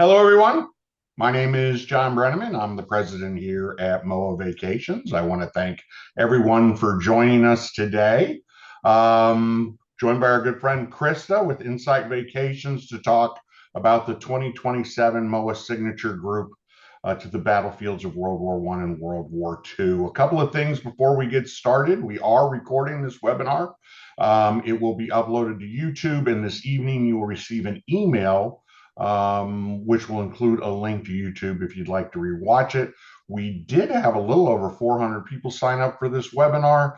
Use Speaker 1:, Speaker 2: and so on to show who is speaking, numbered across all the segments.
Speaker 1: Hello, everyone. My name is John Brenneman. I'm the president here at MOAA Vacations. I want to thank everyone for joining us today. Joined by our good friend Krista with Insight Vacations to talk about the 2027 MOAA Signature Group to the battlefields of World War I and World War II. A couple of things before we get started. We are recording this webinar. It will be uploaded to YouTube, and this evening you will receive an email which will include a link to YouTube if you'd like to rewatch it. We did have a little over 400 people sign up for this webinar.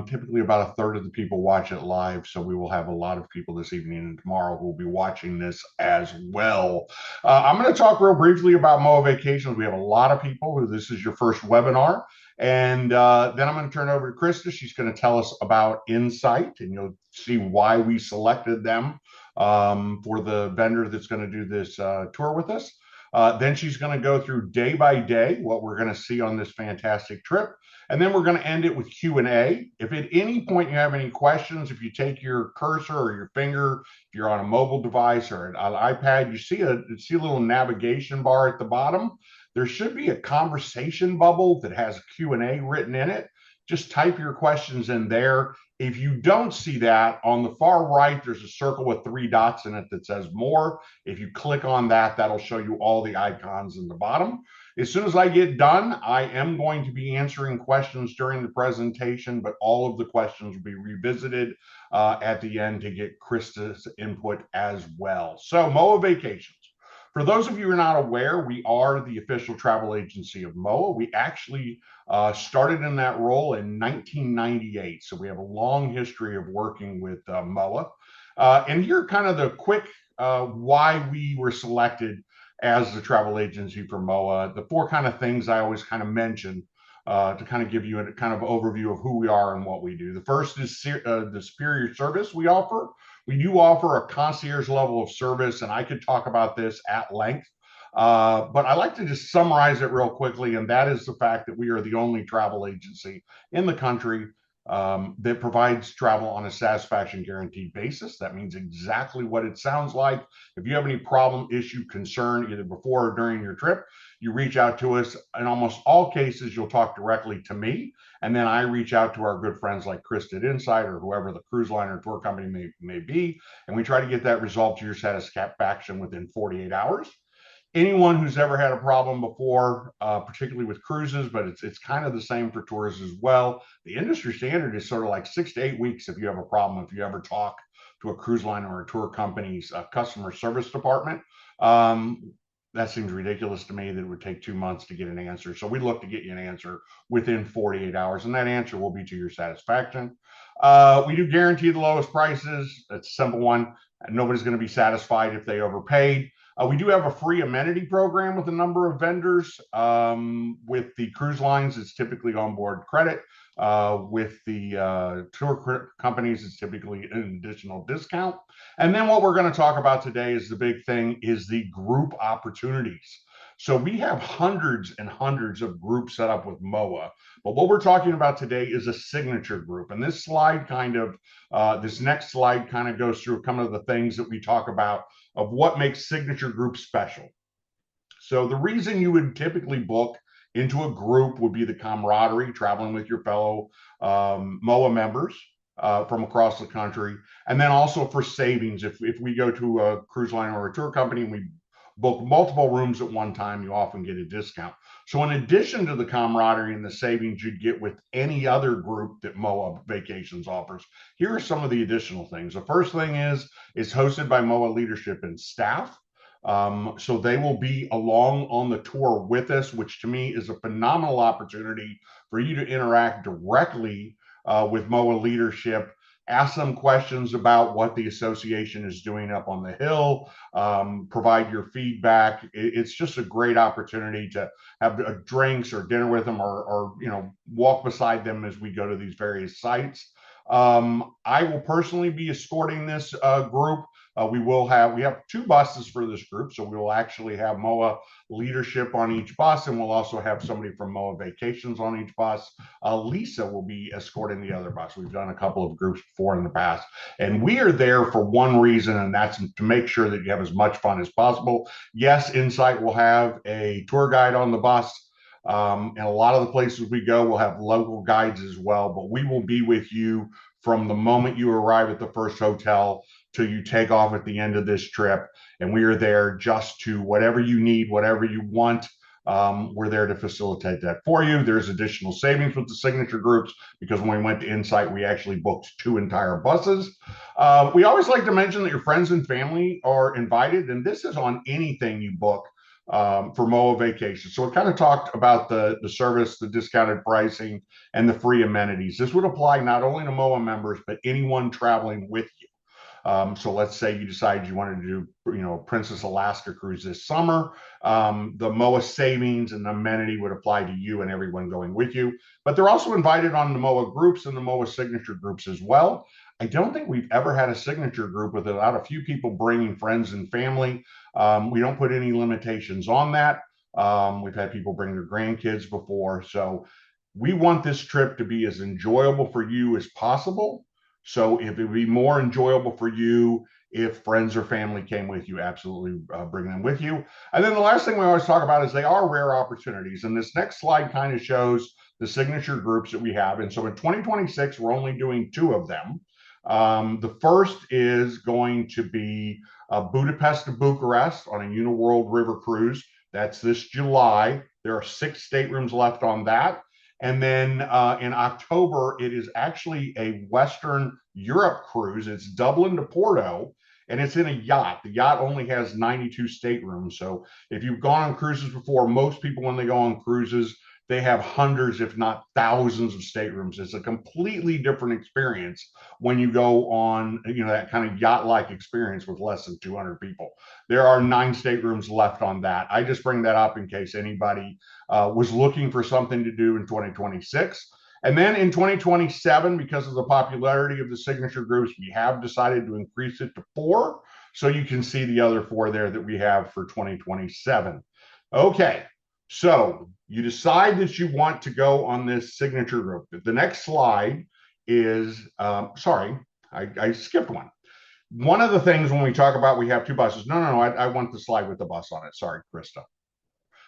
Speaker 1: Typically about a third of the people watch it live, so we will have a lot of people this evening and tomorrow who will be watching this as well. I'm going to talk real briefly about MOAA Vacations. We have a lot of people who this is your first webinar. And then I'm going to turn it over to Krista. She's going to tell us about Insight, and you'll see why we selected them for the vendor that's going to do this tour with us. Then she's going to go through day by day what we're going to see on this fantastic trip. And then we're going to end it with Q&A. If at any point you have any questions, if you take your cursor or your finger, if you're on a mobile device or an iPad, you see a little navigation bar at the bottom. There should be a conversation bubble that has Q&A written in it. Just type your questions in there. If you don't see that, on the far right, there's a circle with 3 dots in it that says more. If you click on that, that'll show you all the icons in the bottom. As soon as I get done, I am going to be answering questions during the presentation, but all of the questions will be revisited at the end to get Krista's input as well. So MOAA Vacations. For those of you who are not aware, we are the official travel agency of MOAA. We actually started in that role in 1998, so we have a long history of working with MOAA. And here are kind of the quick why we were selected as the travel agency for MOAA. The 4 kind of things I always kind of mention to kind of give you a kind of overview of who we are and what we do. The first is the superior service we offer. We do offer a concierge level of service, and I could talk about this at length. But I like to just summarize it real quickly, and that is the fact that we are the only travel agency in the country that provides travel on a satisfaction guaranteed basis. That means exactly what it sounds like. If you have any problem, issue, concern, either before or during your trip, you reach out to us. In almost all cases, you'll talk directly to me, and then I reach out to our good friends like Chris at Insight or whoever the cruise line or tour company may be, and we try to get that resolved to your satisfaction within 48 hours. Anyone who's ever had a problem before, particularly with cruises, but it's kind of the same for tours as well. The industry standard is sort of like 6 to 8 weeks if you have a problem, if you ever talk to a cruise line or a tour company's customer service department. That seems ridiculous to me that it would take 2 months to get an answer. So we look to get you an answer within 48 hours, and that answer will be to your satisfaction. We do guarantee the lowest prices. It's a simple one. Nobody's going to be satisfied if they overpaid. We do have a free amenity program with a number of vendors. With the cruise lines, it's typically onboard credit. With the tour companies, it's typically an additional discount. And then what we're going to talk about today is the big thing is the group opportunities. So we have hundreds and hundreds of groups set up with MOAA, but what we're talking about today is a signature group. And this slide this next slide kind of goes through some of the things that we talk about of what makes signature groups special. So the reason you would typically book into a group would be the camaraderie, traveling with your fellow MOAA members from across the country. And then also for savings, if we go to a cruise line or a tour company and we book multiple rooms at one time, you often get a discount. So in addition to the camaraderie and the savings you'd get with any other group that MOAA Vacations offers, here are some of the additional things. The first thing is it's hosted by MOAA leadership and staff. So they will be along on the tour with us, which to me is a phenomenal opportunity for you to interact directly with MOAA leadership, ask them questions about what the association is doing up on the hill, provide your feedback. It's just a great opportunity to have drinks or dinner with them or walk beside them as we go to these various sites. I will personally be escorting this group. We have two buses for this group, so we will actually have MOAA leadership on each bus, and we'll also have somebody from MOAA Vacations on each bus. Lisa will be escorting the other bus. We've done a couple of groups before in the past, and we are there for one reason, and that's to make sure that you have as much fun as possible. Yes, Insight will have a tour guide on the bus. And a lot of the places we go will have local guides as well, but we will be with you from the moment you arrive at the first hotel till you take off at the end of this trip. And we are there just to whatever you need, whatever you want. We're there to facilitate that for you. There's additional savings with the signature groups because when we went to Insight, we actually booked 2 entire buses. We always like to mention that your friends and family are invited, and this is on anything you book for MOAA Vacations. So we kind of talked about the service, the discounted pricing, and the free amenities. This would apply not only to MOAA members, but anyone traveling with you. So let's say you decide you wanted to do, Princess Alaska cruise this summer. The MOAA savings and the amenity would apply to you and everyone going with you. But they're also invited on the MOAA groups and the MOAA signature groups as well. I don't think we've ever had a signature group without a few people bringing friends and family. We don't put any limitations on that. We've had people bring their grandkids before. So we want this trip to be as enjoyable for you as possible. So if it would be more enjoyable for you if friends or family came with you, absolutely bring them with you. And then the last thing we always talk about is they are rare opportunities. And this next slide kind of shows the signature groups that we have. And so in 2026, we're only doing 2 of them. The first is going to be Budapest to Bucharest on a Uniworld River cruise. That's this July. There are 6 staterooms left on that. And then in October, it is actually a Western Europe cruise. It's Dublin to Porto, and it's in a yacht. The yacht only has 92 staterooms. So if you've gone on cruises before, most people, when they go on cruises, they have hundreds, if not thousands of staterooms. It's a completely different experience when you go on, that kind of yacht-like experience with less than 200 people. There are 9 staterooms left on that. I just bring that up in case anybody was looking for something to do in 2026. And then in 2027, because of the popularity of the signature groups, we have decided to increase it to 4. So you can see the other 4 there that we have for 2027. Okay. So you decide that you want to go on this signature group. The next slide is, sorry, I skipped one. One of the things when we talk about we have 2 buses, no, I want the slide with the bus on it. Sorry, Krista.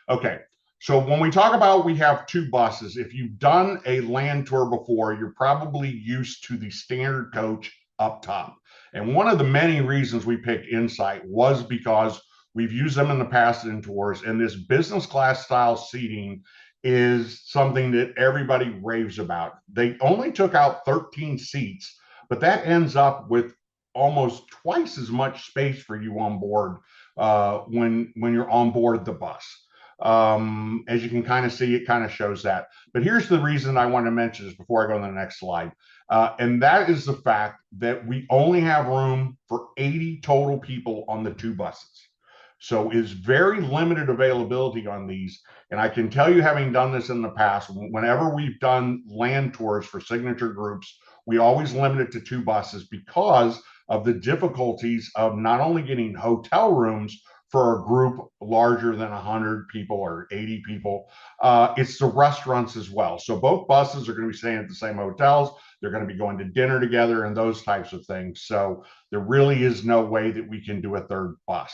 Speaker 1: Okay, so when we talk about we have 2 buses, if you've done a land tour before, you're probably used to the standard coach up top. And one of the many reasons we picked Insight was because we've used them in the past in tours, and this business class style seating is something that everybody raves about. They only took out 13 seats, but that ends up with almost twice as much space for you on board when you're on board the bus. As you can kind of see, it kind of shows that. But here's the reason I want to mention this before I go to the next slide. And that is the fact that we only have room for 80 total people on the 2 buses. So it's very limited availability on these. And I can tell you, having done this in the past, whenever we've done land tours for signature groups, we always limit it to 2 buses because of the difficulties of not only getting hotel rooms for a group larger than 100 people or 80 people, it's the restaurants as well. So both buses are going to be staying at the same hotels. They're going to be going to dinner together and those types of things. So there really is no way that we can do a 3rd bus.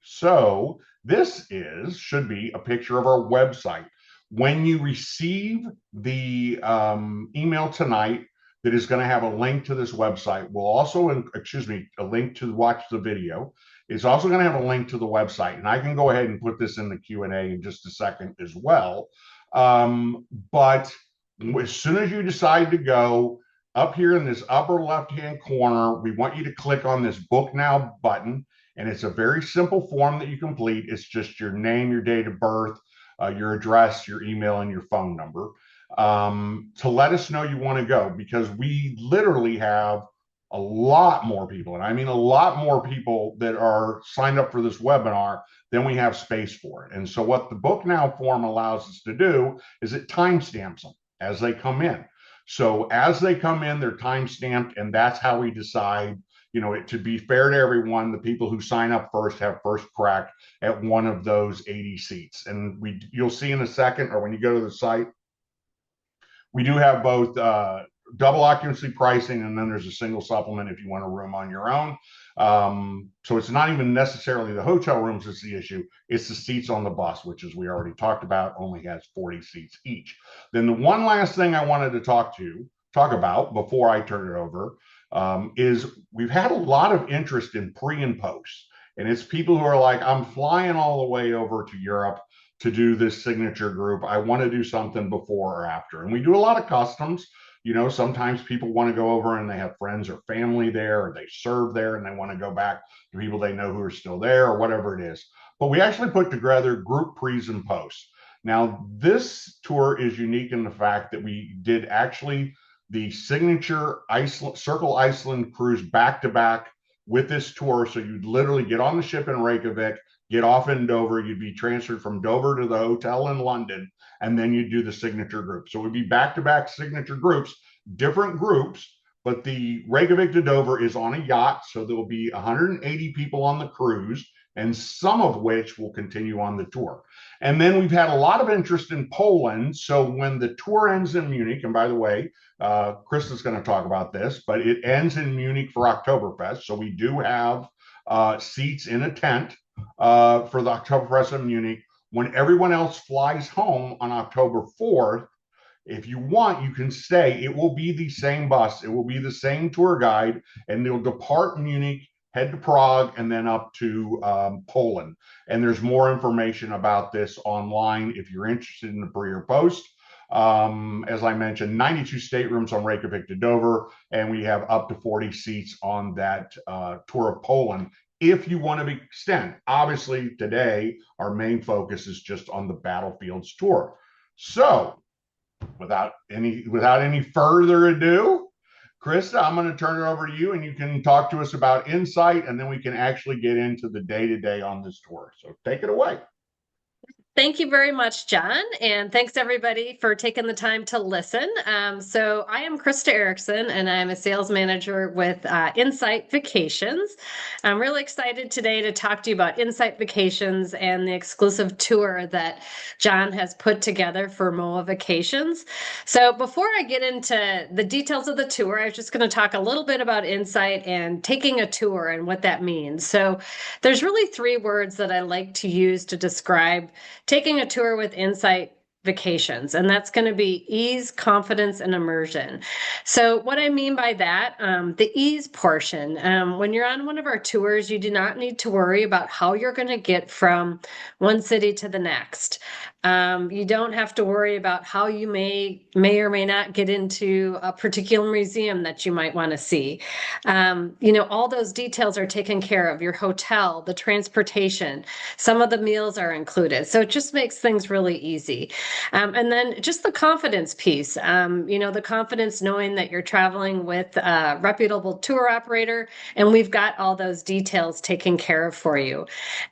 Speaker 1: So this should be a picture of our website. When you receive the email tonight, that is going to have a link to this website. We'll also, a link to watch the video. It's also going to have a link to the website, and I can go ahead and put this in the Q&A in just a second as well. But as soon as you decide to go, up here in this upper left-hand corner, we want you to click on this Book Now button. And it's a very simple form that you complete. It's just your name, your date of birth, your address, your email, and your phone number to let us know you want to go, because we literally have a lot more people, and I mean a lot more people that are signed up for this webinar than we have space for it. And so what the Book Now form allows us to do is it timestamps them as they come in. So as they come in, they're time stamped, and that's how we decide to be fair to everyone, the people who sign up first have first crack at one of those 80 seats. And you'll see in a second, or when you go to the site, we do have both double occupancy pricing, and then there's a single supplement if you want a room on your own. So it's not even necessarily the hotel rooms that's the issue. It's the seats on the bus, which, as we already talked about, only has 40 seats each. Then the one last thing I wanted to talk about before I turn it over is we've had a lot of interest in pre and post. And it's people who are like, I'm flying all the way over to Europe to do this signature group. I want to do something before or after. And we do a lot of customs. Sometimes people want to go over and they have friends or family there, or they serve there and they want to go back to people they know who are still there, or whatever it is. But we actually put together group pre's and posts. Now, this tour is unique in the fact that we did actually the signature Circle Iceland cruise back to back with this tour. So you'd literally get on the ship in Reykjavik, get off in Dover, you'd be transferred from Dover to the hotel in London, and then you'd do the signature group. So it would be back-to-back signature groups, different groups, but the Reykjavik to Dover is on a yacht, so there will be 180 people on the cruise, and some of which will continue on the tour. And then we've had a lot of interest in Poland. So when the tour ends in Munich, and by the way, Krista's going to talk about this, but it ends in Munich for Oktoberfest. So we do have seats in a tent for the Oktoberfest in Munich. When everyone else flies home on October 4th, if you want, you can stay. It will be the same bus. It will be the same tour guide, and they'll depart Munich, head to Prague, and then up to Poland. And there's more information about this online if you're interested in the pre or post. As I mentioned, 92 staterooms on Reykjavik to Dover, and we have up to 40 seats on that tour of Poland if you want to extend. Obviously, today, our main focus is just on the Battlefields tour. So, without any further ado, Krista, I'm going to turn it over to you, and you can talk to us about Insight, and then we can actually get into the day-to-day on this tour. So take it away.
Speaker 2: Thank you very much, John, and thanks everybody for taking the time to listen. So I am Krista Erickson, and I'm a sales manager with Insight Vacations. I'm really excited today to talk to you about Insight Vacations and the exclusive tour that John has put together for MOAA Vacations. So before I get into the details of the tour, I was just going to talk a little bit about Insight and taking a tour and what that means. So there's really three words that I like to use to describe taking a tour with Insight Vacations, and that's going to be ease, confidence, and immersion. So what I mean by that, the ease portion, when you're on one of our tours, you do not need to worry about how you're going to get from one city to the next. You don't have to worry about how you may or may not get into a particular museum that you might want to see. All those details are taken care of. Your hotel, the transportation, some of the meals are included. So it just makes things really easy. And then just the confidence piece, the confidence knowing that you're traveling with a reputable tour operator, and we've got all those details taken care of for you.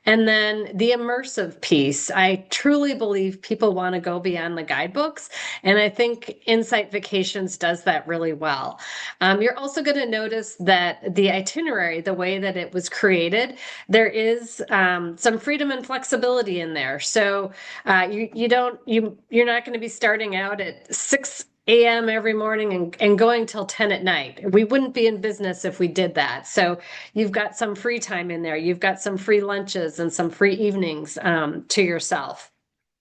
Speaker 2: And then the immersive piece, I truly believe people want to go beyond the guidebooks, and I think Insight Vacations does that really well. You're also going to notice that the itinerary, the way that it was created, there is some freedom and flexibility in there. So you're not going to be starting out at 6 a.m. every morning and going till 10 at night. We wouldn't be in business if we did that. So you've got some free time in there. You've got some free lunches and some free evenings to yourself.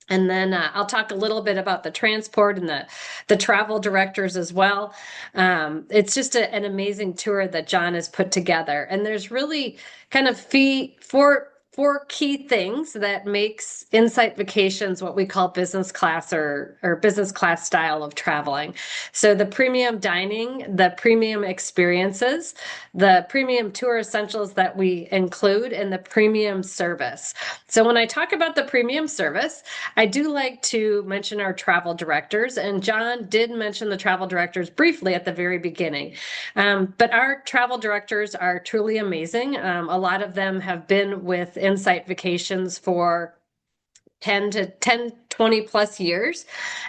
Speaker 2: And then I'll talk a little bit about the transport and the travel directors as well. It's just an amazing tour that John has put together. And there's really kind of four key things that makes Insight Vacations what we call business class or business class style of traveling. So the premium dining, the premium experiences, the premium tour essentials that we include, and the premium service. So when I talk about the premium service, I do like to mention our travel directors, and John did mention the travel directors briefly at the very beginning. But our travel directors are truly amazing. A lot of them have been with Insight Vacations for 20 plus years.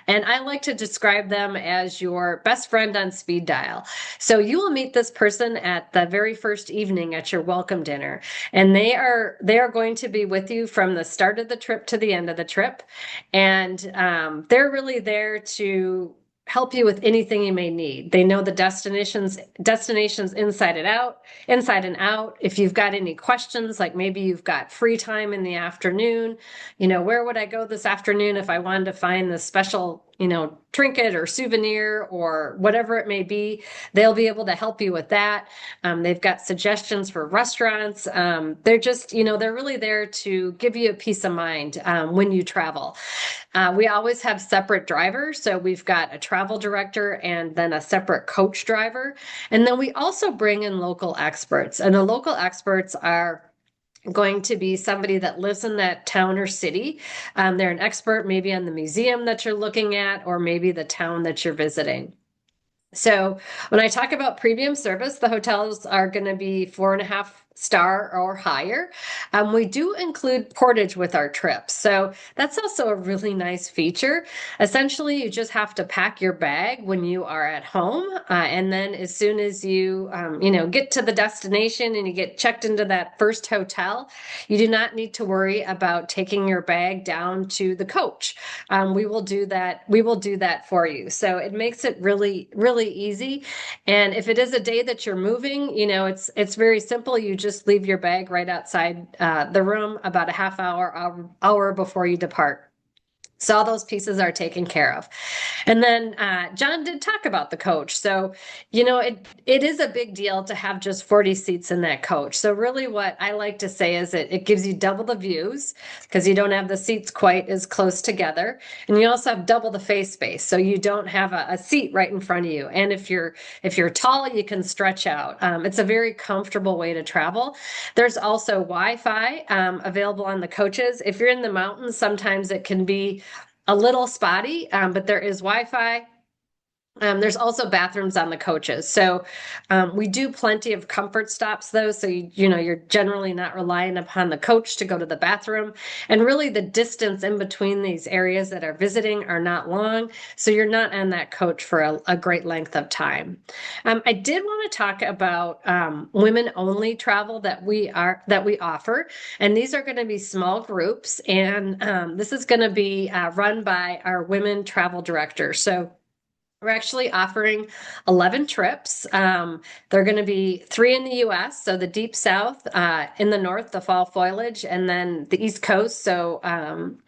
Speaker 2: And I like to describe them as your best friend on speed dial. So you will meet this person at the very first evening at your welcome dinner. And they are going to be with you from the start of the trip to the end of the trip. And they're really there to help you with anything you may need. They know the destinations inside and out. If you've got any questions, like maybe you've got free time in the afternoon, where would I go this afternoon if I wanted to find this special, trinket or souvenir or whatever it may be, they'll be able to help you with that. They've got suggestions for restaurants. They're just, they're really there to give you a peace of mind when you travel. We always have separate drivers. So we've got a travel director and then a separate coach driver. And then we also bring in local experts. And the local experts are going to be somebody that lives in that town or city. They're an expert maybe on the museum that you're looking at, or maybe the town that you're visiting. So when I talk about premium service, the hotels are going to be 4.5 star or higher. We do include portage with our trips. So that's also a really nice feature. Essentially, you just have to pack your bag when you are at home. And then as soon as you, get to the destination and you get checked into that first hotel, you do not need to worry about taking your bag down to the coach. We will do that. We will do that for you. So it makes it really, really easy. And if it is a day that you're moving, it's very simple. You just leave your bag right outside the room about a half hour before you depart. So all those pieces are taken care of. And then John did talk about the coach. So, it is a big deal to have just 40 seats in that coach. So really what I like to say is it gives you double the views because you don't have the seats quite as close together. And you also have double the face space. So you don't have a seat right in front of you. And if you're tall, you can stretch out. It's a very comfortable way to travel. There's also Wi-Fi available on the coaches. If you're in the mountains, sometimes it can be a little spotty, but there is Wi-Fi. There's also bathrooms on the coaches. So we do plenty of comfort stops though. So you're generally not relying upon the coach to go to the bathroom. And really the distance in between these areas that are visiting are not long. So you're not on that coach for a great length of time. I did want to talk about women only travel that we offer. And these are going to be small groups. And this is going to be run by our women travel director. So we're actually offering 11 trips. They're going to be 3 in the US, so the deep south, in the north, the fall foliage, and then the east coast, so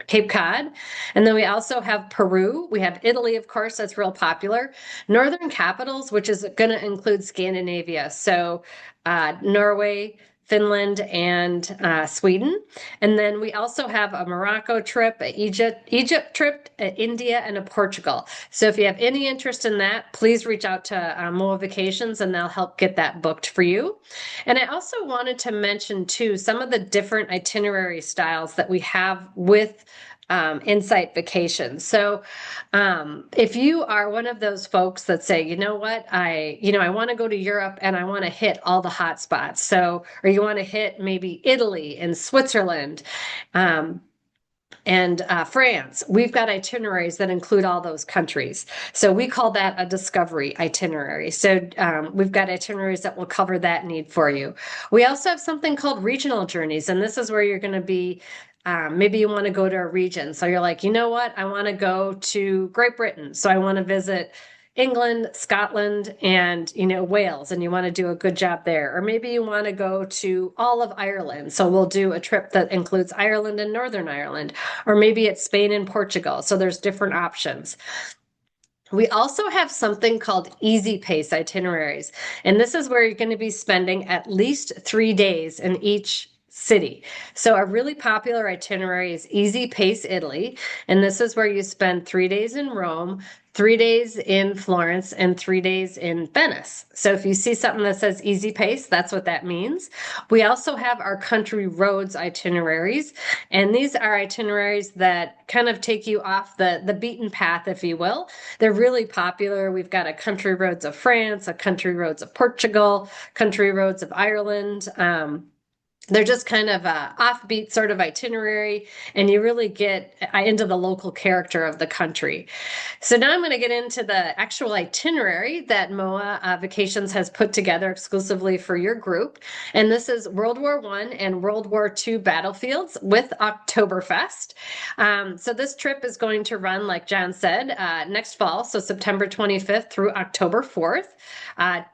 Speaker 2: Cape Cod. And then we also have Peru. We have Italy, of course, that's real popular. Northern capitals, which is going to include Scandinavia, so Norway, Finland, and Sweden. And then we also have a Morocco trip, an Egypt trip, an India, and a Portugal. So if you have any interest in that, please reach out to MOAA Vacations and they'll help get that booked for you. And I also wanted to mention too, some of the different itinerary styles that we have with Insight Vacations. So if you are one of those folks that say, you know what, I want to go to Europe and I want to hit all the hot spots. So, or you want to hit maybe Italy and Switzerland, and France. We've got itineraries that include all those countries. So we call that a discovery itinerary. So we've got itineraries that will cover that need for you. We also have something called regional journeys, and this is where you're going to be maybe you want to go to a region. So you're like, you know what? I want to go to Great Britain. So I want to visit England, Scotland, and Wales, and you want to do a good job there. Or maybe you want to go to all of Ireland. So we'll do a trip that includes Ireland and Northern Ireland. Or maybe it's Spain and Portugal. So there's different options. We also have something called easy pace itineraries. And this is where you're going to be spending at least 3 days in each city. So a really popular itinerary is Easy Pace Italy. And this is where you spend 3 days in Rome, 3 days in Florence, and 3 days in Venice. So if you see something that says Easy Pace, that's what that means. We also have our country roads itineraries. And these are itineraries that kind of take you off the beaten path, if you will. They're really popular. We've got a country roads of France, a country roads of Portugal, country roads of Ireland, They're just kind of a offbeat sort of itinerary, and you really get into the local character of the country. So now I'm going to get into the actual itinerary that MOA Vacations has put together exclusively for your group. And this is World War One and World War II battlefields with Oktoberfest. So this trip is going to run, like John said, next fall, so September 25th through October 4th,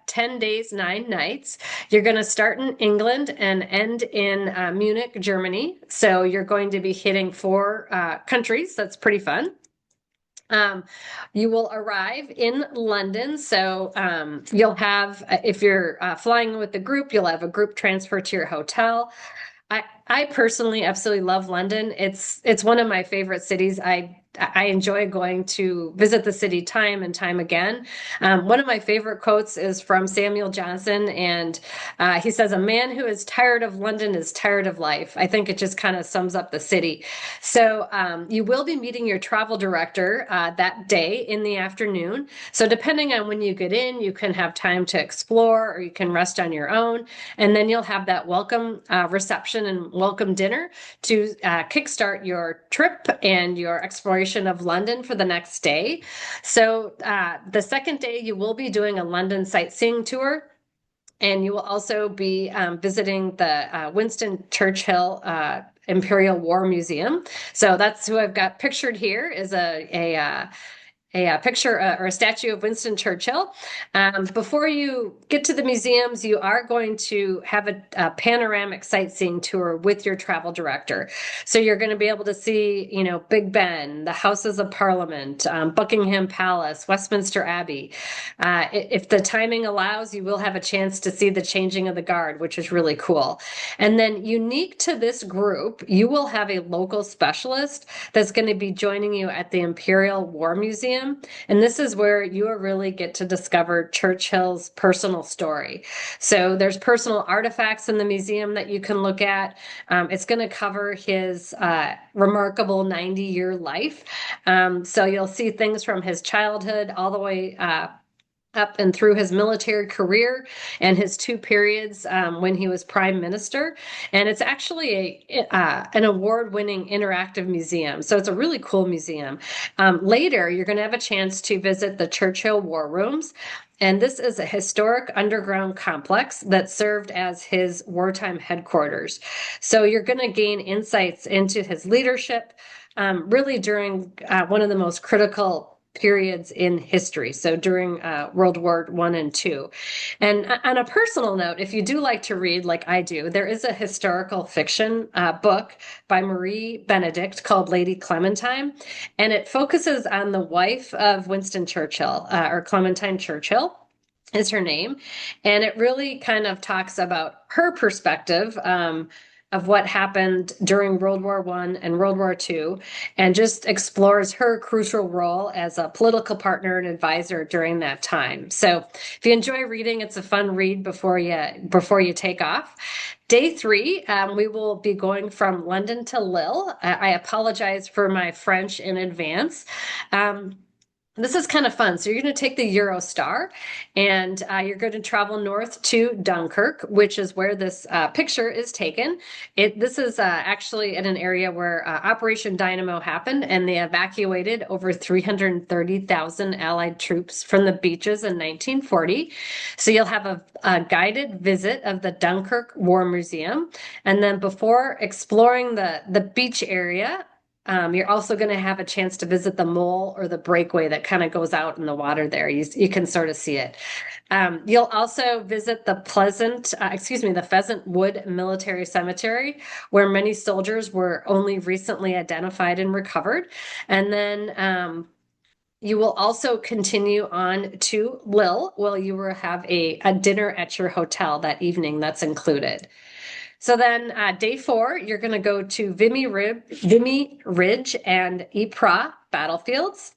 Speaker 2: 10 days, 9 nights. You're going to start in England and end in Munich, Germany. So you're going to be hitting four countries. That's pretty fun. Um, you will arrive in London. So you'll have, if you're flying with the group, you'll have a group transfer to your hotel. I personally absolutely love London. It's one of my favorite cities. I enjoy going to visit the city time and time again. One of my favorite quotes is from Samuel Johnson, and he says, "A man who is tired of London is tired of life." I think it just kind of sums up the city. So you will be meeting your travel director that day in the afternoon. So depending on when you get in, you can have time to explore or you can rest on your own. And then you'll have that welcome reception and welcome dinner to kickstart your trip and your exploration of London for the next day. So the second day, you will be doing a London sightseeing tour. And you will also be visiting the Winston Churchill Imperial War Museum. So that's who I've got pictured here is a picture or a statue of Winston Churchill. Before you get to the museums, you are going to have a panoramic sightseeing tour with your travel director. So you're going to be able to see, Big Ben, the Houses of Parliament, Buckingham Palace, Westminster Abbey. If the timing allows, you will have a chance to see the changing of the guard, which is really cool. And then unique to this group, you will have a local specialist that's going to be joining you at the Imperial War Museum. And this is where you really get to discover Churchill's personal story. So there's personal artifacts in the museum that you can look at. It's going to cover his remarkable 90-year life. So you'll see things from his childhood all the way up and through his military career and his two periods when he was prime minister. And it's actually an award-winning interactive museum. So it's a really cool museum. Later, you're going to have a chance to visit the Churchill War Rooms. And this is a historic underground complex that served as his wartime headquarters. So you're going to gain insights into his leadership, really during one of the most critical periods in history. So during World War I and II. And on a personal note, if you do like to read like I do, there is a historical fiction book by Marie Benedict called Lady Clementine. And it focuses on the wife of Winston Churchill, or Clementine Churchill is her name. And it really kind of talks about her perspective of what happened during World War I and World War II, and just explores her crucial role as a political partner and advisor during that time. So if you enjoy reading, it's a fun read before you take off. Day 3, we will be going from London to Lille. I apologize for my French in advance. This is kind of fun. So you're going to take the Eurostar and you're going to travel north to Dunkirk, which is where this picture is taken. This is actually in an area where Operation Dynamo happened, and they evacuated over 330,000 Allied troops from the beaches in 1940. So you'll have a guided visit of the Dunkirk War Museum. And then before exploring the beach area, you're also going to have a chance to visit the mole or the breakaway that kind of goes out in the water there. You can sort of see it. You'll also visit the Pheasant Wood Military Cemetery, where many soldiers were only recently identified and recovered. And then you will also continue on to Lille, where you will have a dinner at your hotel that evening that's included. So then day 4, you're going to go to Vimy Ridge and Ypres battlefields.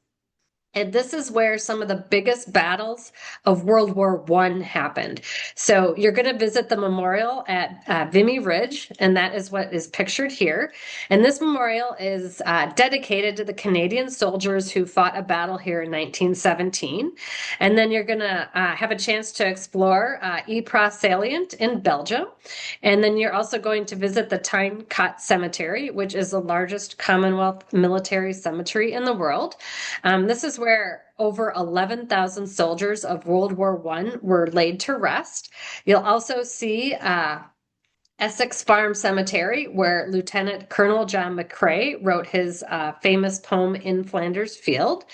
Speaker 2: And this is where some of the biggest battles of World War One happened. So you're going to visit the memorial at Vimy Ridge, and that is what is pictured here. And this memorial is dedicated to the Canadian soldiers who fought a battle here in 1917. And then you're going to have a chance to explore Ypres Salient in Belgium. And then you're also going to visit the Tyne Cot Cemetery, which is the largest Commonwealth military cemetery in the world. This is where over 11,000 soldiers of World War I were laid to rest. You'll also see Essex Farm Cemetery, where Lieutenant Colonel John McCrae wrote his famous poem In Flanders Field.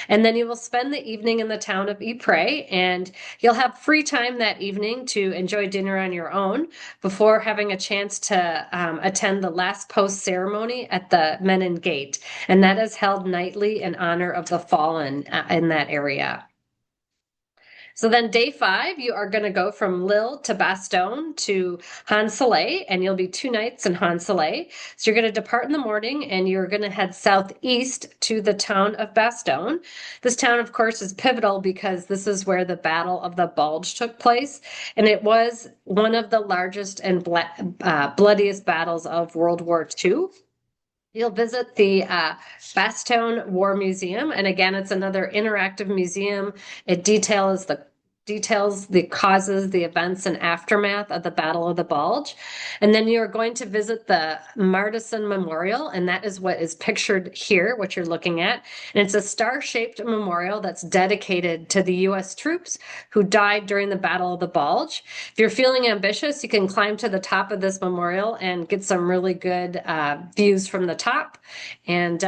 Speaker 2: And then you will spend the evening in the town of Ypres, and you'll have free time that evening to enjoy dinner on your own before having a chance to attend the last post ceremony at the Menin Gate. And that is held nightly in honor of the fallen in that area. So then day 5, you are going to go from Lille to Bastogne to Han-Soleil, and you'll be 2 nights in Han-Soleil. So you're going to depart in the morning and you're going to head southeast to the town of Bastogne. This town, of course, is pivotal because this is where the Battle of the Bulge took place, and it was one of the largest and bloodiest battles of World War II. You'll visit the Bastogne War Museum, and again, it's another interactive museum. It details the causes, the events, and aftermath of the Battle of the Bulge. And then you're going to visit the Martison Memorial, and that is what is pictured here, what you're looking at. And it's a star-shaped memorial that's dedicated to the U.S. troops who died during the Battle of the Bulge. If you're feeling ambitious, you can climb to the top of this memorial and get some really good views from the top, and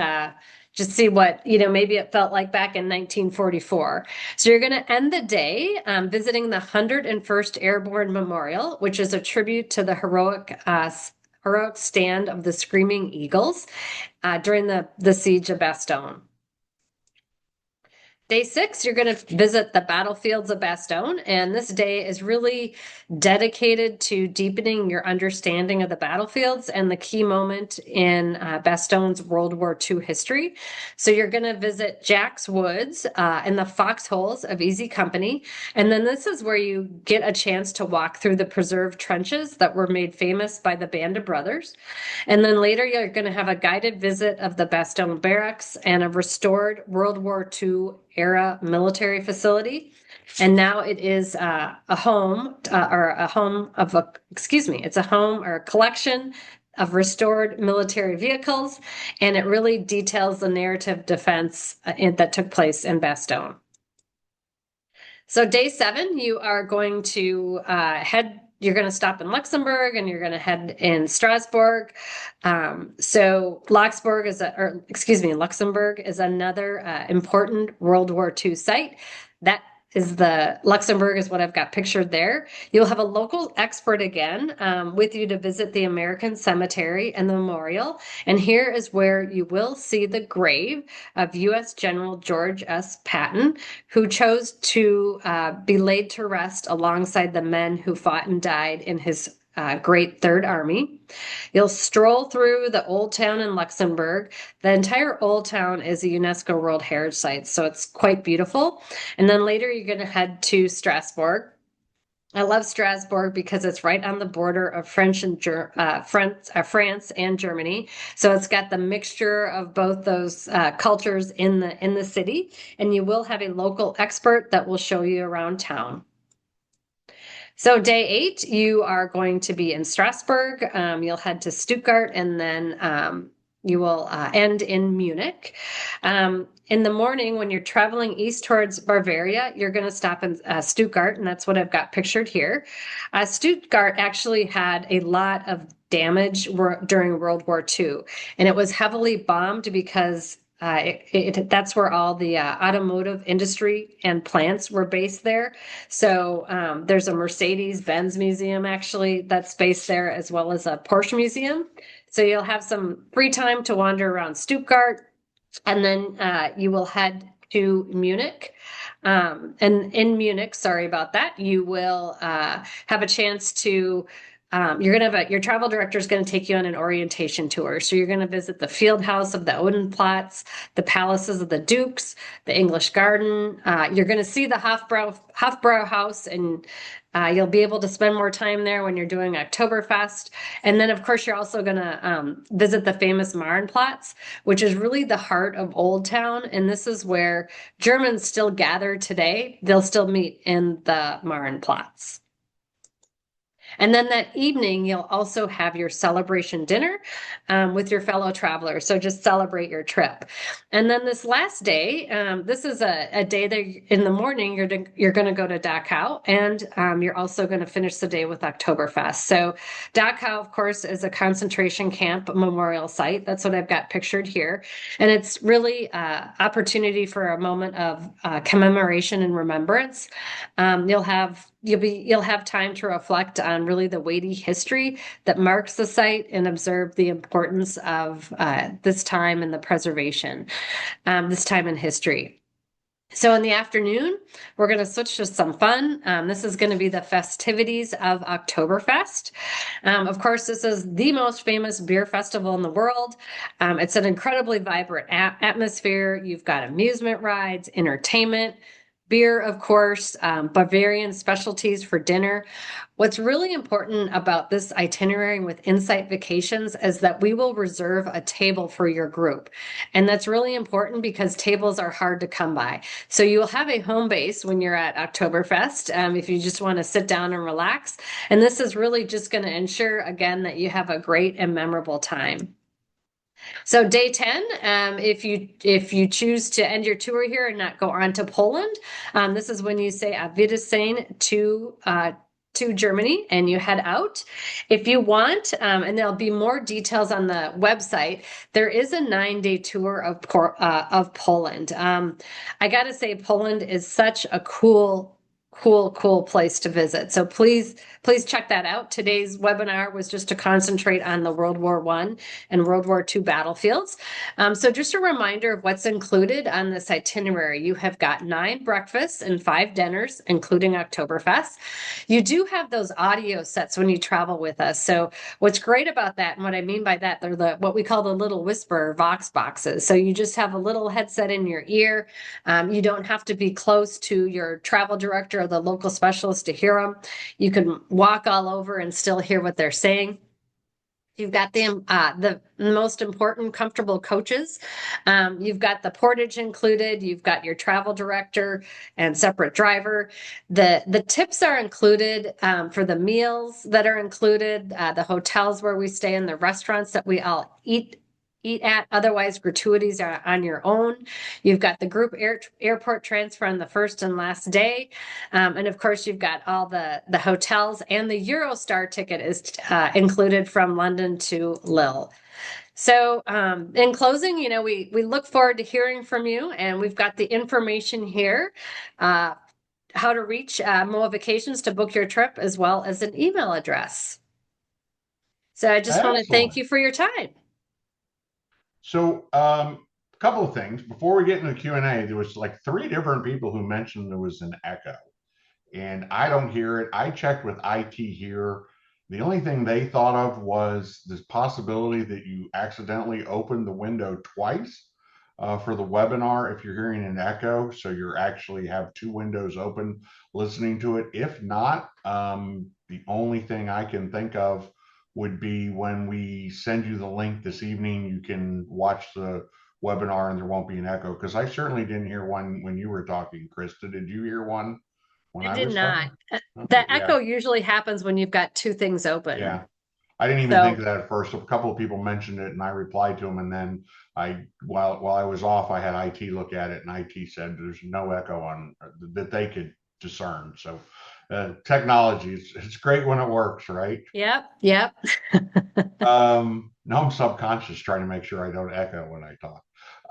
Speaker 2: just see what, maybe it felt like back in 1944. So you're going to end the day visiting the 101st Airborne Memorial, which is a tribute to the heroic stand of the Screaming Eagles during the siege of Bastogne. Day 6, you're going to visit the battlefields of Bastogne, and this day is really dedicated to deepening your understanding of the battlefields and the key moment in Bastogne's World War II history. So you're going to visit Jack's Woods and the foxholes of Easy Company, and then this is where you get a chance to walk through the preserved trenches that were made famous by the Band of Brothers. And then later you're going to have a guided visit of the Bastogne Barracks and a restored World War II era military facility. And now it is a home it's a home or a collection of restored military vehicles. And it really details the narrative defense that took place in Bastogne. So day 7, you are going to you're going to stop in Luxembourg and you're going to head in Strasbourg. So Luxembourg is another important World War II site. Luxembourg is what I've got pictured there. You'll have a local expert again with you to visit the American Cemetery and the memorial. And here is where you will see the grave of U.S. General George S. Patton, who chose to be laid to rest alongside the men who fought and died in his Great Third Army. You'll stroll through the Old Town in Luxembourg. The entire Old Town is a UNESCO World Heritage Site, so it's quite beautiful. And then later you're going to head to Strasbourg. I love Strasbourg because it's right on the border of France and Germany. So it's got the mixture of both those cultures in the city, and you will have a local expert that will show you around town. So day 8, you are going to be in Strasbourg. You'll head to Stuttgart, and then you will end in Munich. In the morning, when you're traveling east towards Bavaria, you're going to stop in Stuttgart, and that's what I've got pictured here. Stuttgart actually had a lot of damage during World War II, and it was heavily bombed because that's where all the automotive industry and plants were based there. So there's a Mercedes-Benz museum actually that's based there, as well as a Porsche museum. So you'll have some free time to wander around Stuttgart, and then you will head to Munich. And in Munich, sorry about that, you will have a chance to you're going to have your travel director is going to take you on an orientation tour. So you're going to visit the field house of the Odenplatz, the palaces of the dukes, the English garden. You're going to see the Hofbrau house, and you'll be able to spend more time there when you're doing Oktoberfest. And then, of course, you're also going to visit the famous Marienplatz, which is really the heart of Old Town. And this is where Germans still gather today. They'll still meet in the Marienplatz. And then that evening, you'll also have your celebration dinner with your fellow travelers. So just celebrate your trip. And then this last day, this is a day that in the morning, you're going to go to Dachau, and you're also going to finish the day with Oktoberfest. So Dachau, of course, is a concentration camp memorial site. That's what I've got pictured here. And it's really opportunity for a moment of commemoration and remembrance. You'll have time to reflect on really the weighty history that marks the site and observe the importance of this time in the preservation, this time in history. So in the afternoon, we're going to switch to some fun. This is going to be the festivities of Oktoberfest. Of course, this is the most famous beer festival in the world. It's an incredibly vibrant atmosphere. You've got amusement rides, entertainment, beer, of course, Bavarian specialties for dinner. What's really important about this itinerary with Insight Vacations is that we will reserve a table for your group. And that's really important because tables are hard to come by. So you will have a home base when you're at Oktoberfest if you just want to sit down and relax. And this is really just going to ensure, again, that you have a great and memorable time. So day 10, if you choose to end your tour here and not go on to Poland, this is when you say Auf Wiedersehen to Germany and you head out. If you want, and there'll be more details on the website, there is a 9-day tour of Poland. I got to say, Poland is such a cool place to visit. So please check that out. Today's webinar was just to concentrate on the World War I and World War II battlefields. So just a reminder of what's included on this itinerary. You have got 9 breakfasts and 5 dinners, including Oktoberfest. You do have those audio sets when you travel with us. So what's great about that, and what I mean by that, they're what we call the little whisper Vox boxes. So you just have a little headset in your ear. You don't have to be close to your travel director or the local specialist to hear them. You can walk all over and still hear what they're saying. You've got the most important comfortable coaches. You've got the portage included. You've got your travel director and separate driver. The tips are included for the meals that are included, the hotels where we stay, and the restaurants that we all eat at. Otherwise, gratuities are on your own. You've got the group airport transfer on the first and last day. And of course, you've got all the hotels, and the Eurostar ticket is included from London to Lille. So in closing, we look forward to hearing from you, and we've got the information here, how to reach MOAA Vacations to book your trip, as well as an email address. So I just want to thank
Speaker 1: Excellent.
Speaker 2: you for your time.
Speaker 1: So, a couple of things before we get into the Q&A. There was like 3 different people who mentioned there was an echo, and I don't hear it. I checked with IT here. The only thing they thought of was this possibility that you accidentally opened the window twice for the webinar if you're hearing an echo. So you actually have 2 windows open listening to it. If not, the only thing I can think of would be when we send you the link this evening, you can watch the webinar and there won't be an echo, because I certainly didn't hear one when you were talking. Krista, did you hear one when
Speaker 2: I
Speaker 1: I
Speaker 2: did
Speaker 1: was
Speaker 2: not.
Speaker 1: talking? Okay,
Speaker 2: The
Speaker 1: yeah,
Speaker 2: echo usually happens when you've got 2 things open.
Speaker 1: yeah. I didn't even think
Speaker 2: So,
Speaker 1: of that at first. A couple of people mentioned it and I replied to them, and then while I was off, I had IT look at it, and IT said there's no echo on that they could discern. So technology, it's great when it works, right?
Speaker 2: yep.
Speaker 1: Now I'm subconscious trying to make sure I don't echo when I talk.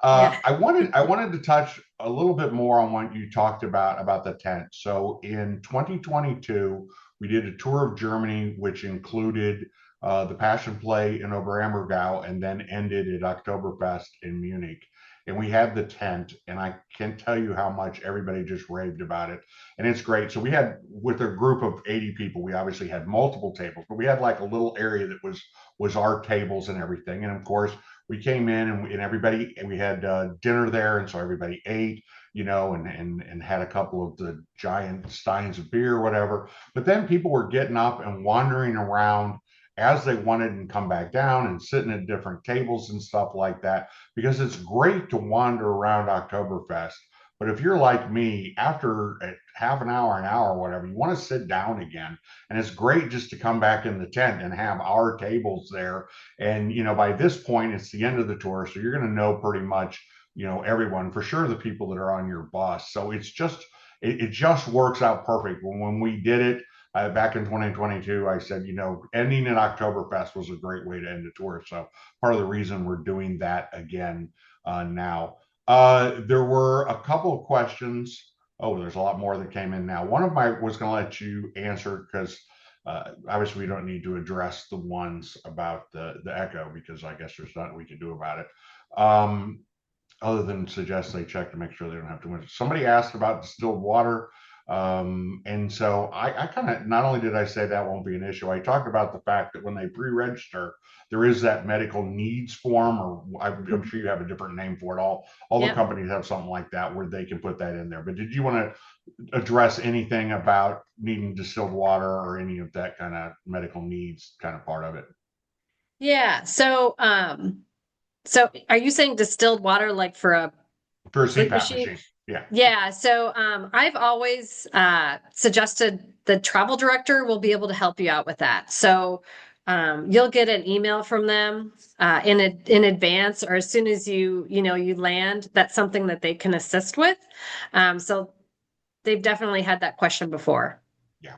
Speaker 2: Yeah.
Speaker 1: I wanted to touch a little bit more on what you talked about the tent. So in 2022, we did a tour of Germany, which included the Passion Play in Oberammergau, and then ended at Oktoberfest in Munich. And we had the tent, and I can't tell you how much everybody just raved about it. And it's great. So we had, with a group of 80 people, we obviously had multiple tables, but we had like a little area that was our tables and everything. And of course, we came in and everybody, and we had dinner there, and so everybody ate, and had a couple of the giant steins of beer or whatever. But then people were getting up and wandering around as they wanted and come back down and sitting at different tables and stuff like that, because it's great to wander around Oktoberfest. But if you're like me, after half an hour, whatever, you want to sit down again. And it's great just to come back in the tent and have our tables there. And, by this point, it's the end of the tour. So you're going to know pretty much, everyone, for sure, the people that are on your bus. So it just works out perfect. When we did it, back in 2022, I said, ending at Oktoberfest was a great way to end the tour. So part of the reason we're doing that again now. There were a couple of questions. Oh, there's a lot more that came in now. One of my was going to let you answer because obviously we don't need to address the ones about the echo, because I guess there's nothing we can do about it. Other than suggest they check to make sure they don't have too much. Somebody asked about distilled water. And so I kind of, not only did I say that won't be an issue, I talked about the fact that when they pre-register, there is that medical needs form, or I'm sure you have a different name for it. All the
Speaker 2: Yeah.
Speaker 1: companies have something like that where they can put that in there. But did you want to address anything about needing distilled water or any of that kind of medical needs kind of part of it?
Speaker 2: Yeah. So are you saying distilled water like for a
Speaker 1: For a
Speaker 2: sleep
Speaker 1: CPAP
Speaker 2: machine?
Speaker 1: machine. Yeah.
Speaker 2: Yeah, so I've always suggested the travel director will be able to help you out with that. So you'll get an email from them in advance, or as soon as you land. That's something that they can assist with. So they've definitely had that question before.
Speaker 1: Yeah.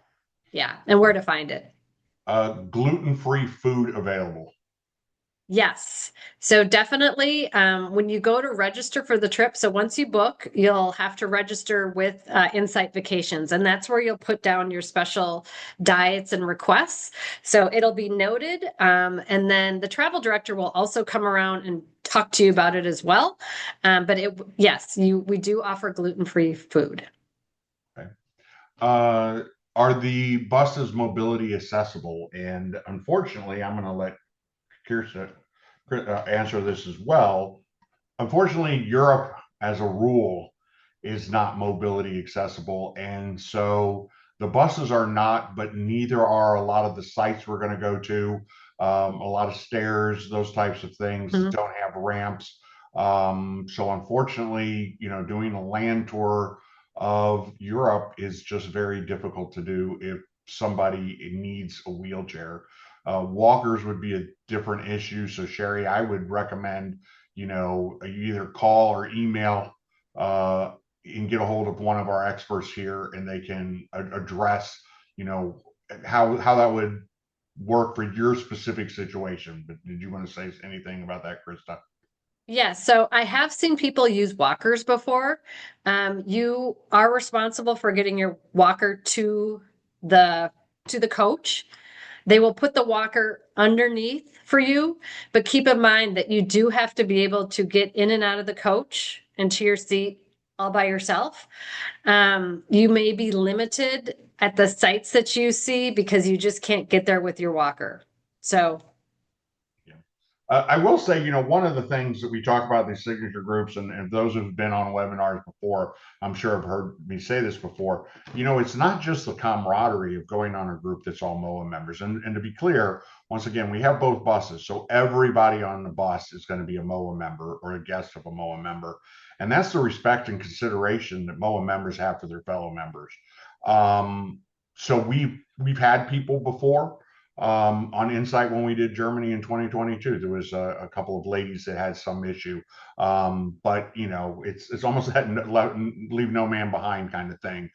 Speaker 2: Yeah, and where to find it.
Speaker 1: Gluten-free food available.
Speaker 2: Yes. So definitely, when you go to register for the trip, so once you book, you'll have to register with Insight Vacations, and that's where you'll put down your special diets and requests. So it'll be noted, and then the travel director will also come around and talk to you about it as well. But yes, we do offer gluten-free food.
Speaker 1: Okay. Uh, are the buses mobility accessible? And unfortunately, I'm going to let Kirsten answer this as well. Unfortunately, Europe, as a rule, is not mobility accessible. And so the buses are not, but neither are a lot of the sites we're going to go to. A lot of stairs, those types of things
Speaker 2: Mhm.
Speaker 1: don't have ramps. So unfortunately, doing a land tour of Europe is just very difficult to do if somebody needs a wheelchair. Walkers would be a different issue. So Sherry, I would recommend, you either call or email and get a hold of one of our experts here, and they can address, you know, how that would work for your specific situation. But did you want to say anything about that, Krista?
Speaker 2: Yeah, so I have seen people use walkers before. You are responsible for getting your walker the to the coach. They will put the walker underneath for you, but keep in mind that you do have to be able to get in and out of the coach and to your seat all by yourself. You may be limited at the sites that you see because you just can't get there with your walker. So,
Speaker 1: Yeah. I will say, one of the things that we talk about these signature groups, and those who've been on webinars before, I'm sure have heard me say this before, it's not just the camaraderie of going on a group that's all MOAA members. And to be clear, once again, we have both buses. So everybody on the bus is going to be a MOAA member or a guest of a MOAA member. And that's the respect and consideration that MOAA members have for their fellow members. So we've had people before on Insight when we did Germany in 2022. There was a couple of ladies that had some issue, but it's almost that leave no man behind kind of thing.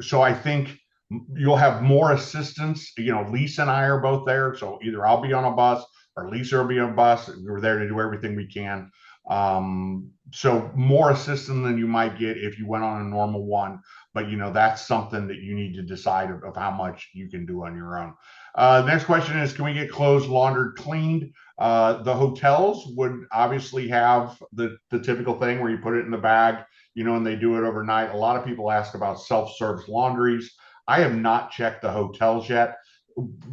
Speaker 1: So I think you'll have more assistance. Lisa and I are both there, so either I'll be on a bus or Lisa will be on a bus. We're there to do everything we can. So more assistance than you might get if you went on a normal one, but that's something that you need to decide of how much you can do on your own. Next question is, can we get clothes laundered, cleaned? The hotels would obviously have the typical thing where you put it in the bag, and they do it overnight. A lot of people ask about self-service laundries. I have not checked the hotels yet.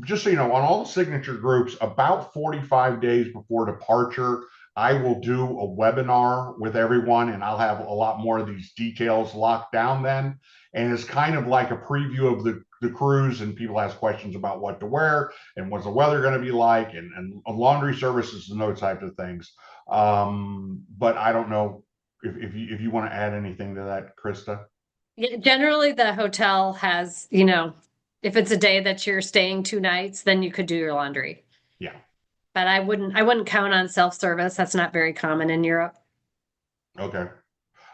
Speaker 1: Just so you know, on all the signature groups, about 45 days before departure, I will do a webinar with everyone, and I'll have a lot more of these details locked down then. And it's kind of like a preview of the cruise, and people ask questions about what to wear and what's the weather going to be like, and laundry services and those types of things. But I don't know if you want to add anything to that, Krista.
Speaker 2: Yeah, generally, the hotel has, if it's a day that you're staying 2 nights, then you could do your laundry.
Speaker 1: Yeah.
Speaker 2: But I wouldn't count on self-service. That's not very common in Europe.
Speaker 1: Okay.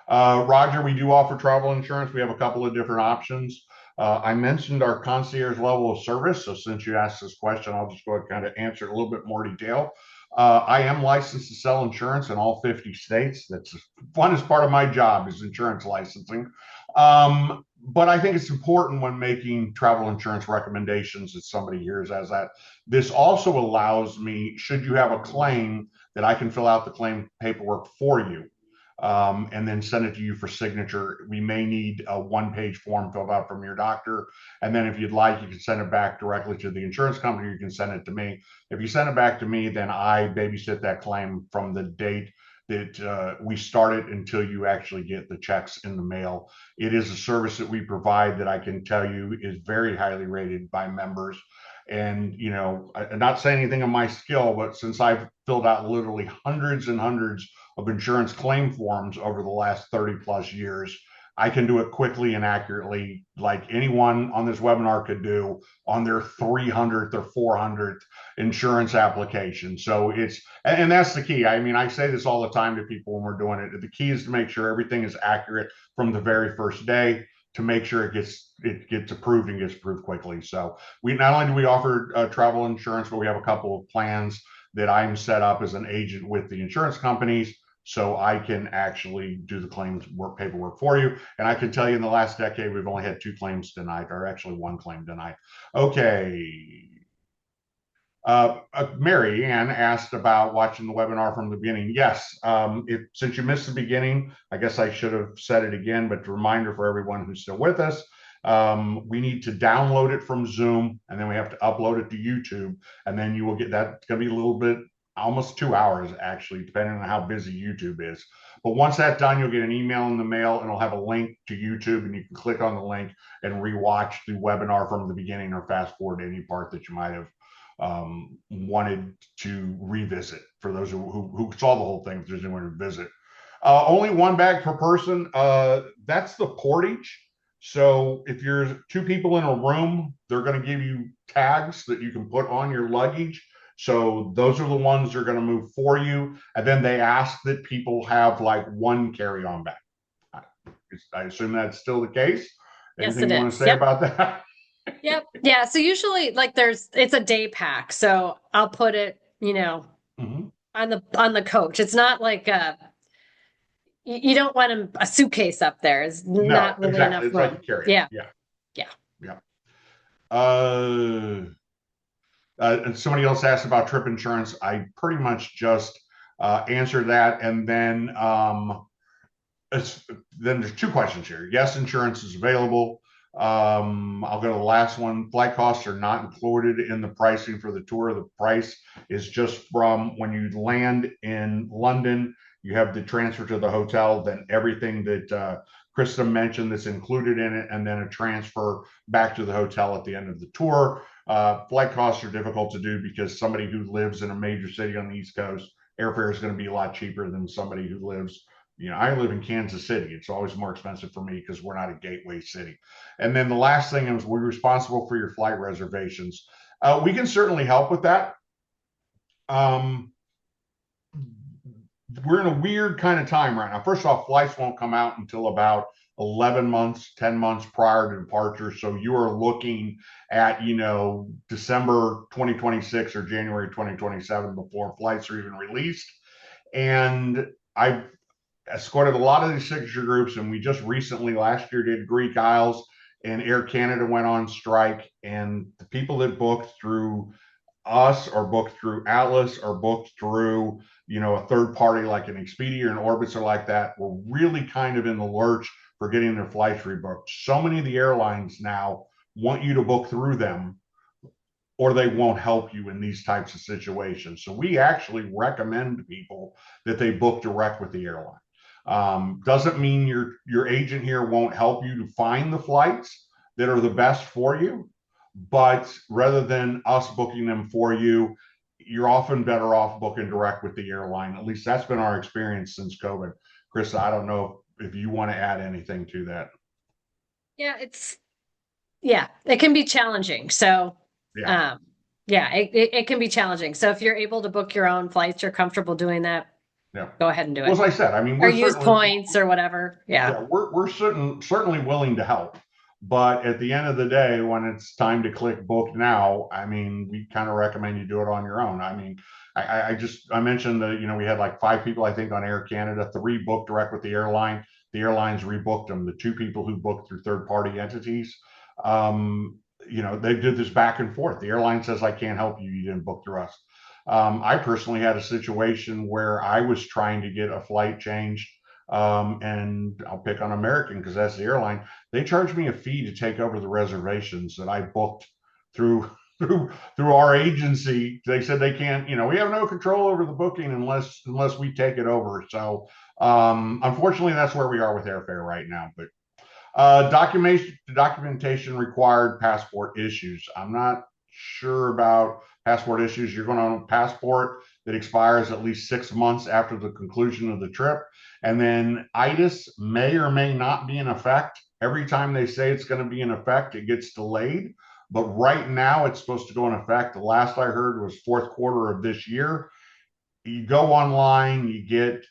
Speaker 1: Roger, we do offer travel insurance. We have a couple of different options. I mentioned our concierge level of service. So since you asked this question, I'll just go ahead and kind of answer it a little bit more detail. I am licensed to sell insurance in all 50 states. That's the funnest part of my job is insurance licensing. But I think it's important when making travel insurance recommendations that somebody hears as that. This also allows me, should you have a claim, that I can fill out the claim paperwork for you, and then send it to you for signature. We may need a one-page form filled out from your doctor. And then if you'd like, you can send it back directly to the insurance company. You can send it to me. If you send it back to me, then I babysit that claim from the date that we start it until you actually get the checks in the mail. It is a service that we provide that I can tell you is very highly rated by members. And, I'm not saying anything of my skill, but since I've filled out literally hundreds and hundreds of insurance claim forms over the last 30 plus years, I can do it quickly and accurately, like anyone on this webinar could do on their 300th or 400th insurance application. So and that's the key. I mean, I say this all the time to people when we're doing it. The key is to make sure everything is accurate from the very first day, to make sure it gets approved and gets approved quickly. So we not only do we offer travel insurance, but we have a couple of plans that I'm set up as an agent with the insurance companies, so I can actually do the claims work paperwork for you. And I can tell you in the last decade, we've only had 2 claims denied, or actually 1 claim denied. Okay. Mary Ann asked about watching the webinar from the beginning. Yes, since you missed the beginning, I guess I should have said it again, but a reminder for everyone who's still with us, we need to download it from Zoom, and then we have to upload it to YouTube, and then you will get that. It's going to be a little bit, almost 2 hours actually, depending on how busy YouTube is. But once that's done, you'll get an email in the mail, and it'll have a link to YouTube, and you can click on the link and rewatch the webinar from the beginning, or fast forward to any part that you might have wanted to revisit, for those who saw the whole thing, if there's anyone to visit. Only one bag per person. That's the portage. So if you're 2 people in a room, they're going to give you tags that you can put on your luggage. So those are the ones they're going to move for you. And then they ask that people have like 1 carry-on bag. I assume that's still the case.
Speaker 2: Yes,
Speaker 1: Anything
Speaker 2: it
Speaker 1: you want to
Speaker 2: is.
Speaker 1: say
Speaker 2: Yep.
Speaker 1: about that?
Speaker 2: Yep. Yeah. So usually like it's a day pack. So I'll put it,
Speaker 1: Mhm.
Speaker 2: on the coach. It's not like you don't want a suitcase up there. It's
Speaker 1: No,
Speaker 2: not really
Speaker 1: exactly.
Speaker 2: enough
Speaker 1: It's like a
Speaker 2: room.
Speaker 1: carry-on.
Speaker 2: Yeah.
Speaker 1: Yeah,
Speaker 2: Yeah.
Speaker 1: yeah. And somebody else asked about trip insurance. I pretty much just answered that. And then there's 2 questions here. Yes, insurance is available. I'll go to the last one. Flight costs are not included in the pricing for the tour. The price is just from when you land in London, you have the transfer to the hotel, then everything that Krista mentioned that's included in it, and then a transfer back to the hotel at the end of the tour. Flight costs are difficult to do because somebody who lives in a major city on the East Coast, airfare is going to be a lot cheaper than somebody who lives. I live in Kansas City. It's always more expensive for me because we're not a gateway city. And then the last thing is, we're responsible for your flight reservations. We can certainly help with that. Um, we're in a weird kind of time right now. First off, flights won't come out until about 11 months, 10 months prior to departure. So you are looking at, December 2026 or January 2027 before flights are even released. And I escorted a lot of these signature groups, and we just recently last year did Greek Isles, and Air Canada went on strike, and the people that booked through us or booked through Atlas or booked through, a third party like an Expedia or an Orbitz or like that were really kind of in the lurch for getting their flights rebooked. So many of the airlines now want you to book through them, or they won't help you in these types of situations. So we actually recommend to people that they book direct with the airline. Doesn't mean your agent here won't help you to find the flights that are the best for you, but rather than us booking them for you, you're often better off booking direct with the airline. At least that's been our experience since COVID. Chris, I don't know if you want to add anything to that.
Speaker 2: Yeah, it can be challenging. So,
Speaker 1: Yeah,
Speaker 2: um, yeah, it can be challenging. So if you're able to book your own flights, you're comfortable doing that,
Speaker 1: yeah.
Speaker 2: go ahead and do
Speaker 1: Well,
Speaker 2: it.
Speaker 1: as I said, I mean,
Speaker 2: Or
Speaker 1: we're
Speaker 2: use
Speaker 1: certainly
Speaker 2: points or whatever. Yeah.
Speaker 1: yeah, we're certainly willing to help. But at the end of the day, when it's time to click book now, I mean, we kind of recommend you do it on your own. I mean, I mentioned that, we had like 5 people, I think, on Air Canada, 3 booked direct with the airline. The airlines rebooked them. The 2 people who booked through third party entities, um, they did this back and forth. The airline says, I can't help you. You didn't book through us. I personally had a situation where I was trying to get a flight changed, and I'll pick on American because that's the airline. They charged me a fee to take over the reservations that I booked through through our agency. They said they can't, we have no control over the booking unless we take it over. So unfortunately, that's where we are with airfare right now. But documentation required passport issues. I'm not sure about passport issues. You're going on a passport that expires at least 6 months after the conclusion of the trip. And then ITIS may or may not be in effect. Every time they say it's going to be in effect, it gets delayed. But right now, it's supposed to go in effect. The last I heard was fourth quarter of this year. You go online, you get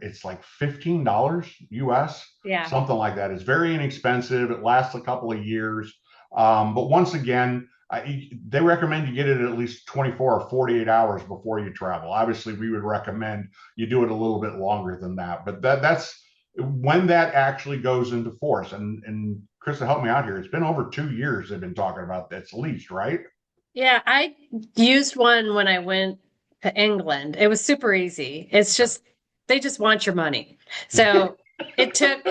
Speaker 1: it's like $15 US,
Speaker 2: Yeah.
Speaker 1: something like that. It's very inexpensive. It lasts a couple of years. But once again, they recommend you get it at least 24 or 48 hours before you travel. Obviously, we would recommend you do it a little bit longer than that. But that's when that actually goes into force. And Krista, help me out here. It's been over 2 years they've been talking about this, at least, right?
Speaker 2: Yeah, I used one when I went to England. It was super easy. It's just they just want your money. So it took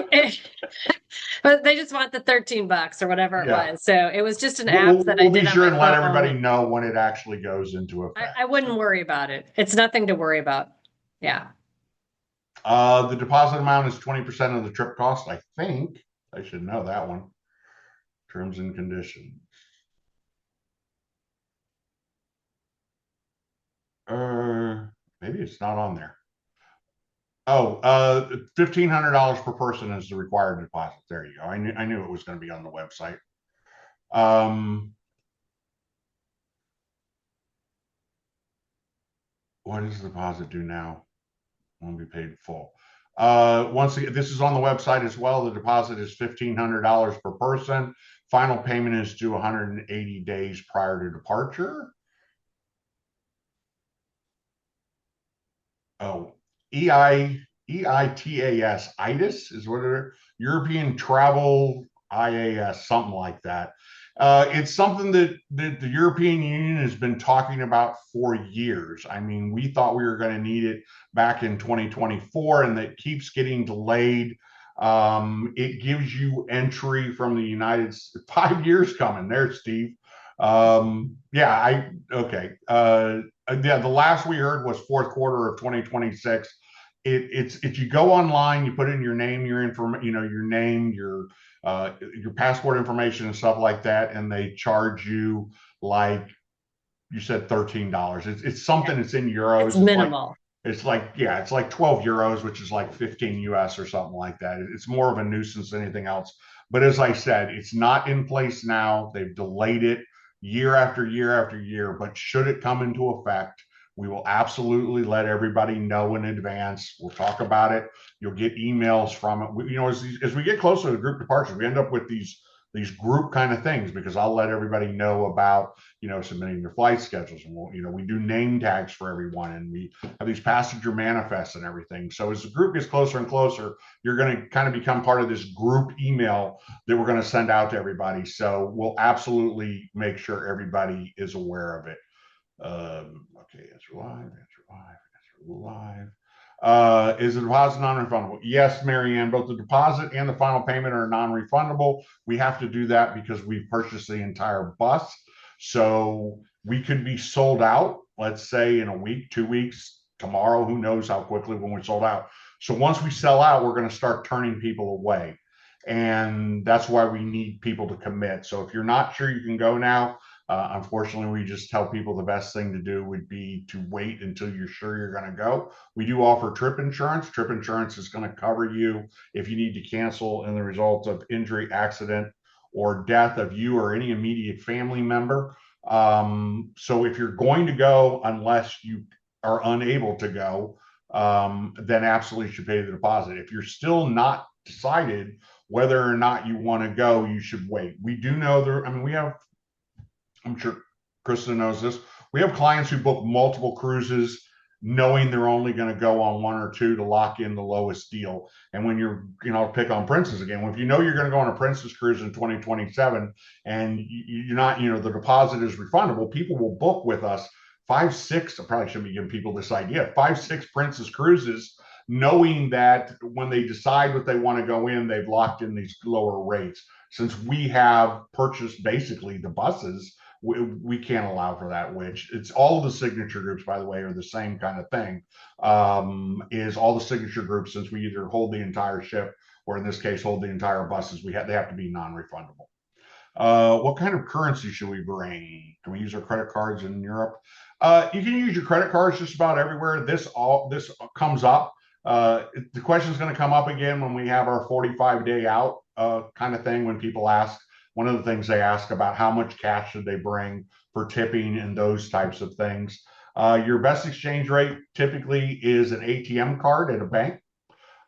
Speaker 2: but they just want the $13 or whatever it
Speaker 1: Yeah.
Speaker 2: was. So it was just an
Speaker 1: We'll,
Speaker 2: app
Speaker 1: we'll,
Speaker 2: that I
Speaker 1: we'll be
Speaker 2: did on
Speaker 1: sure
Speaker 2: my
Speaker 1: and let
Speaker 2: phone.
Speaker 1: everybody know when it actually goes into
Speaker 2: I
Speaker 1: effect.
Speaker 2: wouldn't worry about it. It's nothing to worry about. Yeah.
Speaker 1: The deposit amount is 20% of the trip cost. I think I should know that one. Terms and conditions. Maybe it's not on there. Oh, $1,500 per person is the required deposit. There you go. I knew it was going to be on the website. Um, what does the deposit do now? Won't be paid full. Once again, this is on the website as well. The deposit is $1,500 per person. Final payment is due 180 days prior to departure. Oh, EITAS, ITIS is what it is. European Travel IAS, something like that. It's something that the European Union has been talking about for years. I mean, we thought we were going to need it back in 2024, and that keeps getting delayed. It gives you entry from the United States, 5 years coming there, Steve. Yeah, okay. Yeah, the last we heard was fourth quarter of 2026. It's if you go online, you put in your name, your passport information and stuff like that, and they charge you, like you said, $13. It's
Speaker 2: Yeah.
Speaker 1: something that's in
Speaker 2: It's
Speaker 1: euros.
Speaker 2: minimal.
Speaker 1: It's like 12 euros, which is like 15 US or something like that. It's more of a nuisance than anything else. But as I said, it's not in place now. They've delayed it year after year after year. But should it come into effect, we will absolutely let everybody know in advance. We'll talk about it. You'll get emails from it. As we get closer to group departures, we end up with these these group kind of things, because I'll let everybody know about, submitting their flight schedules. And we do name tags for everyone, and we have these passenger manifests and everything. So as the group gets closer and closer, you're going to kind of become part of this group email that we're going to send out to everybody. So we'll absolutely make sure everybody is aware of it. Okay, answer live, answer live, answer live. Is the deposit non-refundable? Yes, Marianne, both the deposit and the final payment are non-refundable. We have to do that because we've purchased the entire bus. So we could be sold out, let's say in a week, 2 weeks, tomorrow, who knows how quickly when we're sold out. So once we sell out, we're going to start turning people away. And that's why we need people to commit. So if you're not sure you can go now, unfortunately, we just tell people the best thing to do would be to wait until you're sure you're going to go. We do offer trip insurance. Trip insurance is going to cover you if you need to cancel in the result of injury, accident, or death of you or any immediate family member. So if you're going to go, unless you are unable to go, then absolutely should pay the deposit. If you're still not decided whether or not you want to go, you should wait. We do know there, I mean, I'm sure Krista knows this. We have clients who book multiple cruises knowing they're only going to go on one or two to lock in the lowest deal. And when you're, pick on Princess again, if you know you're going to go on a Princess cruise in 2027 and you're not, the deposit is refundable, people will book with us 5, 6, I probably shouldn't be giving people this idea, 5, 6 Princess cruises, knowing that when they decide what they want to go in, they've locked in these lower rates. Since we have purchased basically the buses, we can't allow for that, which it's all of the signature groups, by the way, are the same kind of thing. Is all the signature groups, since we either hold the entire ship or in this case hold the entire buses, they have to be non-refundable. What kind of currency should we bring? Can we use our credit cards in Europe? You can use your credit cards just about everywhere. This comes up. The question is going to come up again when we have our 45-day out kind of thing, when people ask. One of the things they ask about how much cash should they bring for tipping and those types of things. Your best exchange rate typically is an ATM card at a bank.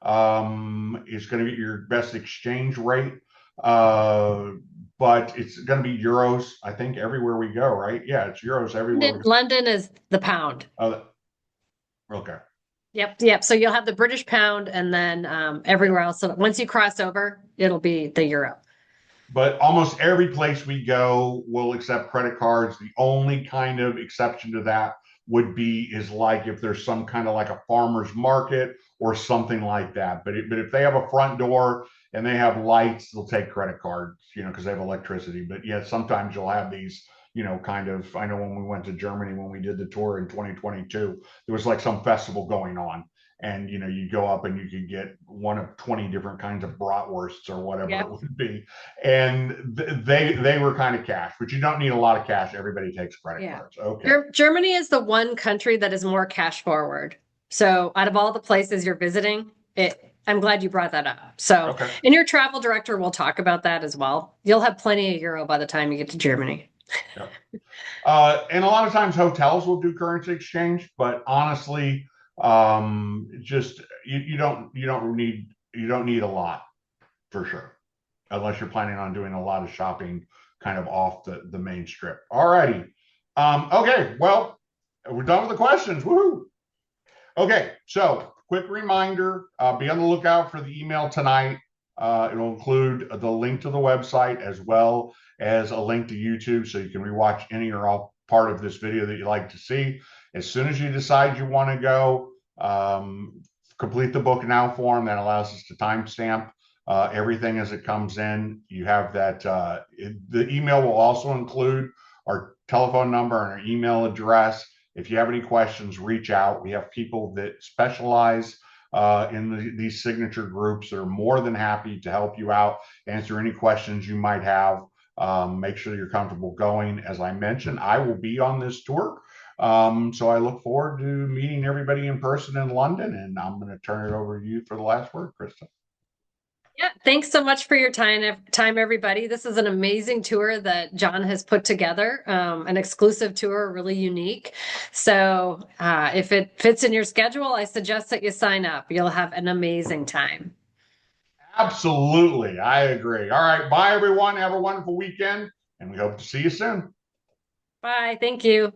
Speaker 1: It's going to be your best exchange rate, but it's going to be euros, I think, everywhere we go, right? Yeah, it's euros everywhere.
Speaker 2: London is the pound.
Speaker 1: Okay.
Speaker 2: Yep. So you'll have the British pound, and then everywhere else. So once you cross over, it'll be the euro.
Speaker 1: But almost every place we go will accept credit cards. The only kind of exception to that is like if there's some kind of like a farmer's market or something like that. But if they have a front door and they have lights, they'll take credit cards, because they have electricity. But yeah, sometimes you'll have these, kind of, I know when we went to Germany, when we did the tour in 2022, there was like some festival going on. And you go up and you could get one of 20 different kinds of bratwursts or whatever it would be, and they were kind of cash, but you don't need a lot of cash. Everybody takes credit cards. Okay.
Speaker 2: Germany is the one country that is more cash forward. So out of all the places you're visiting, I'm glad you brought that up. So, and your travel director will talk about that as well. You'll have plenty of euro by the time you get to Germany.
Speaker 1: And a lot of times hotels will do currency exchange, but honestly, just you don't need a lot, for sure, unless you're planning on doing a lot of shopping kind of off the main strip. All righty. Okay, well, we're done with the questions. Woohoo! Okay, so quick reminder, be on the lookout for the email tonight. It'll include the link to the website as well as a link to YouTube, so you can rewatch any or all part of this video that you like to see. As soon as you decide you want to go, complete the book now form that allows us to timestamp everything as it comes in. You have that. The email will also include our telephone number and our email address. If you have any questions, reach out. We have people that specialize in these signature groups that are more than happy to help you out, answer any questions you might have. Make sure you're comfortable going. As I mentioned, I will be on this tour. So I look forward to meeting everybody in person in London, and I'm going to turn it over to you for the last word, Krista.
Speaker 2: Yeah, thanks so much for your time, everybody. This is an amazing tour that John has put together, an exclusive tour, really unique. So if it fits in your schedule, I suggest that you sign up. You'll have an amazing time.
Speaker 1: Absolutely. I agree. All right. Bye, everyone. Have a wonderful weekend, and we hope to see you soon.
Speaker 2: Bye. Thank you.